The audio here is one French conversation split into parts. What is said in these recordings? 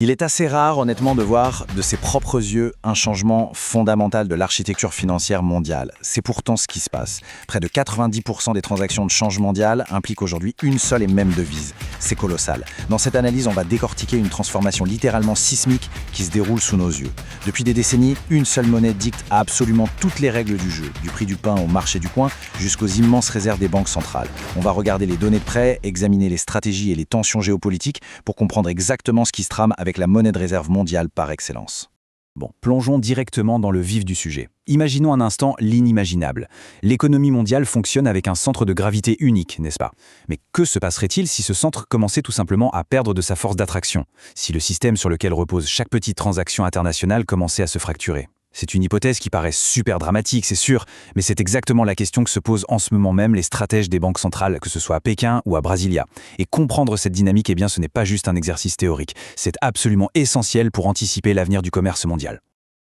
Il est assez rare, honnêtement, de voir de ses propres yeux un changement fondamental de l'architecture financière mondiale. C'est pourtant ce qui se passe. Près de 90% des transactions de change mondial impliquent aujourd'hui une seule et même devise. C'est colossal. Dans cette analyse, on va décortiquer une transformation littéralement sismique qui se déroule sous nos yeux. Depuis des décennies, une seule monnaie dicte absolument toutes les règles du jeu, du prix du pain au marché du coin jusqu'aux immenses réserves des banques centrales. On va regarder les données de prêt, examiner les stratégies et les tensions géopolitiques pour comprendre exactement ce qui se trame avec la monnaie de réserve mondiale par excellence. Bon, plongeons directement dans le vif du sujet. Imaginons un instant l'inimaginable. L'économie mondiale fonctionne avec un centre de gravité unique, n'est-ce pas? Mais que se passerait-il si ce centre commençait tout simplement à perdre de sa force d'attraction? Si le système sur lequel repose chaque petite transaction internationale commençait à se fracturer? C'est une hypothèse qui paraît super dramatique, c'est sûr, mais c'est exactement la question que se posent en ce moment même les stratèges des banques centrales, que ce soit à Pékin ou à Brasilia. Et comprendre cette dynamique, ce n'est pas juste un exercice théorique, c'est absolument essentiel pour anticiper l'avenir du commerce mondial.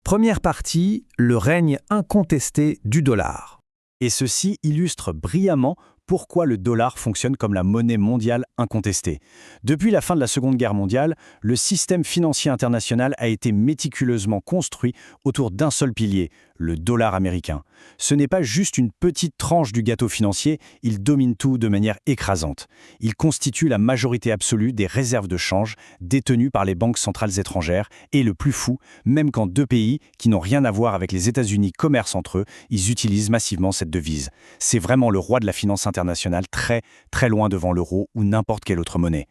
Première partie, le règne incontesté du dollar. Et ceci illustre brillamment pourquoi le dollar fonctionne comme la monnaie mondiale incontestée. Depuis la fin de la Seconde Guerre mondiale, le système financier international a été méticuleusement construit autour d'un seul pilier, le dollar américain. Ce n'est pas juste une petite tranche du gâteau financier, il domine tout de manière écrasante. Il constitue la majorité absolue des réserves de change détenues par les banques centrales étrangères et le plus fou, même quand deux pays qui n'ont rien à voir avec les États-Unis commercent entre eux, ils utilisent massivement cette devise. C'est vraiment le roi de la finance internationale, très loin devant l'euro ou n'importe quelle autre monnaie.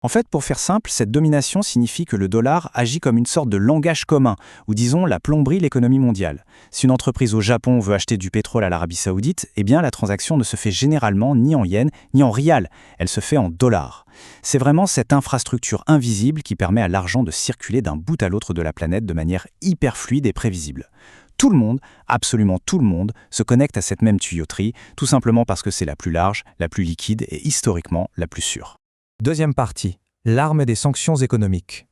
En fait, pour faire simple, cette domination signifie que le dollar agit comme une sorte de langage commun, ou disons la plomberie de l'économie mondiale. Si une entreprise au Japon veut acheter du pétrole à l'Arabie Saoudite, la transaction ne se fait généralement ni en yens ni en rial, elle se fait en dollars. C'est vraiment cette infrastructure invisible qui permet à l'argent de circuler d'un bout à l'autre de la planète de manière hyper fluide et prévisible. Tout le monde, absolument tout le monde, se connecte à cette même tuyauterie, tout simplement parce que c'est la plus large, la plus liquide et historiquement la plus sûre. Deuxième partie, l'arme des sanctions économiques.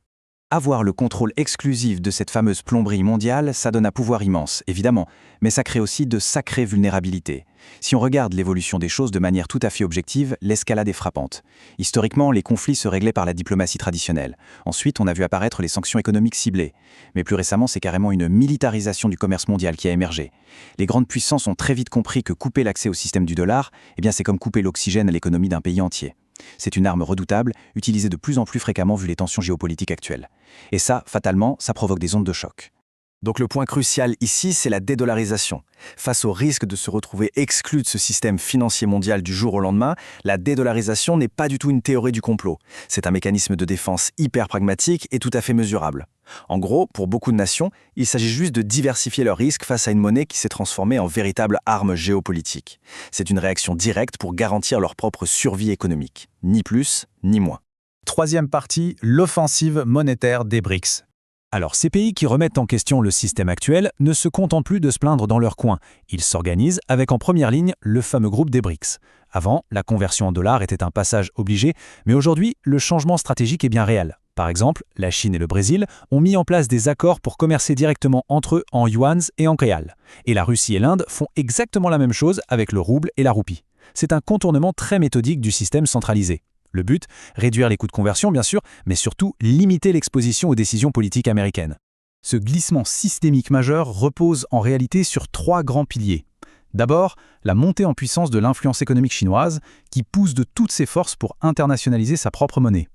Avoir le contrôle exclusif de cette fameuse plomberie mondiale, ça donne un pouvoir immense, évidemment, mais ça crée aussi de sacrées vulnérabilités. Si on regarde l'évolution des choses de manière tout à fait objective, l'escalade est frappante. Historiquement, les conflits se réglaient par la diplomatie traditionnelle. Ensuite, on a vu apparaître les sanctions économiques ciblées. Mais plus récemment, c'est carrément une militarisation du commerce mondial qui a émergé. Les grandes puissances ont très vite compris que couper l'accès au système du dollar, c'est comme couper l'oxygène à l'économie d'un pays entier. C'est une arme redoutable, utilisée de plus en plus fréquemment vu les tensions géopolitiques actuelles. Et ça, fatalement, ça provoque des ondes de choc. Donc le point crucial ici, c'est la dédollarisation. Face au risque de se retrouver exclu de ce système financier mondial du jour au lendemain, la dédollarisation n'est pas du tout une théorie du complot. C'est un mécanisme de défense hyper pragmatique et tout à fait mesurable. En gros, pour beaucoup de nations, il s'agit juste de diversifier leurs risques face à une monnaie qui s'est transformée en véritable arme géopolitique. C'est une réaction directe pour garantir leur propre survie économique. Ni plus, ni moins. Troisième partie, l'offensive monétaire des BRICS. Alors, ces pays qui remettent en question le système actuel ne se contentent plus de se plaindre dans leur coin. Ils s'organisent avec en première ligne le fameux groupe des BRICS. Avant, la conversion en dollars était un passage obligé, mais aujourd'hui, le changement stratégique est bien réel. Par exemple, la Chine et le Brésil ont mis en place des accords pour commercer directement entre eux en yuans et en réal. Et la Russie et l'Inde font exactement la même chose avec le rouble et la roupie. C'est un contournement très méthodique du système centralisé. Le but, réduire les coûts de conversion bien sûr, mais surtout limiter l'exposition aux décisions politiques américaines. Ce glissement systémique majeur repose en réalité sur trois grands piliers. D'abord, la montée en puissance de l'influence économique chinoise qui pousse de toutes ses forces pour internationaliser sa propre monnaie.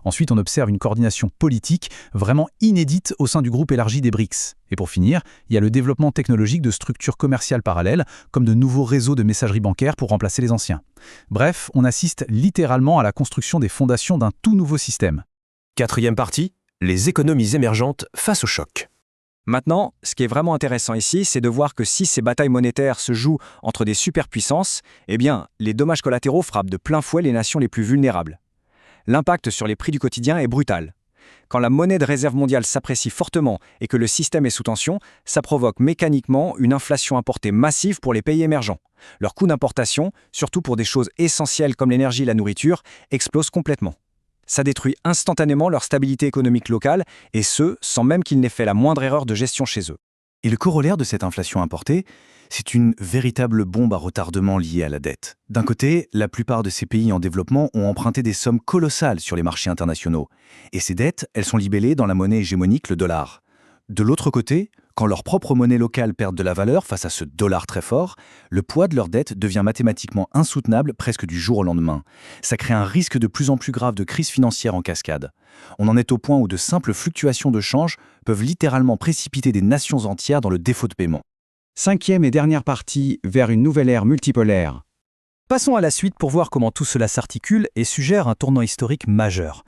Ensuite, on observe une coordination politique vraiment inédite au sein du groupe élargi des BRICS. Et pour finir, il y a le développement technologique de structures commerciales parallèles, comme de nouveaux réseaux de messagerie bancaire pour remplacer les anciens. Bref, on assiste littéralement à la construction des fondations d'un tout nouveau système. Quatrième partie, les économies émergentes face au choc. Maintenant, ce qui est vraiment intéressant ici, c'est de voir que si ces batailles monétaires se jouent entre des superpuissances, les dommages collatéraux frappent de plein fouet les nations les plus vulnérables. L'impact sur les prix du quotidien est brutal. Quand la monnaie de réserve mondiale s'apprécie fortement et que le système est sous tension, ça provoque mécaniquement une inflation importée massive pour les pays émergents. Leurs coûts d'importation, surtout pour des choses essentielles comme l'énergie et la nourriture, explosent complètement. Ça détruit instantanément leur stabilité économique locale, et ce, sans même qu'ils n'aient fait la moindre erreur de gestion chez eux. Et le corollaire de cette inflation importée, c'est une véritable bombe à retardement liée à la dette. D'un côté, la plupart de ces pays en développement ont emprunté des sommes colossales sur les marchés internationaux. Et ces dettes, elles sont libellées dans la monnaie hégémonique, le dollar. De l'autre côté, quand leur propre monnaie locale perd de la valeur face à ce dollar très fort, le poids de leur dette devient mathématiquement insoutenable presque du jour au lendemain. Ça crée un risque de plus en plus grave de crise financière en cascade. On en est au point où de simples fluctuations de change peuvent littéralement précipiter des nations entières dans le défaut de paiement. 5e et dernière partie, vers une nouvelle ère multipolaire. Passons à la suite pour voir comment tout cela s'articule et suggère un tournant historique majeur.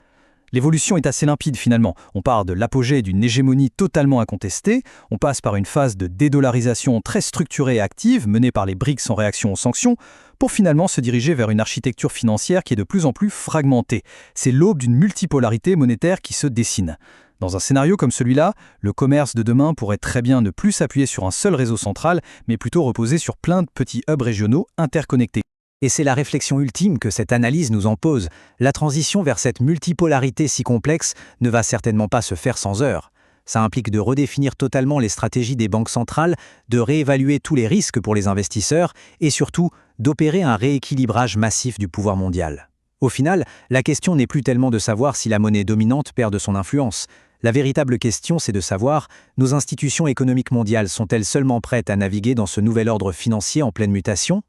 L'évolution est assez limpide finalement. On part de l'apogée d'une hégémonie totalement incontestée, on passe par une phase de dédollarisation très structurée et active menée par les BRICS en réaction aux sanctions, pour finalement se diriger vers une architecture financière qui est de plus en plus fragmentée. C'est l'aube d'une multipolarité monétaire qui se dessine. Dans un scénario comme celui-là, le commerce de demain pourrait très bien ne plus s'appuyer sur un seul réseau central, mais plutôt reposer sur plein de petits hubs régionaux interconnectés. Et c'est la réflexion ultime que cette analyse nous en pose. La transition vers cette multipolarité si complexe ne va certainement pas se faire sans heurts. Ça implique de redéfinir totalement les stratégies des banques centrales, de réévaluer tous les risques pour les investisseurs et surtout d'opérer un rééquilibrage massif du pouvoir mondial. Au final, la question n'est plus tellement de savoir si la monnaie dominante perd de son influence. La véritable question, c'est de savoir, nos institutions économiques mondiales sont-elles seulement prêtes à naviguer dans ce nouvel ordre financier en pleine mutation ?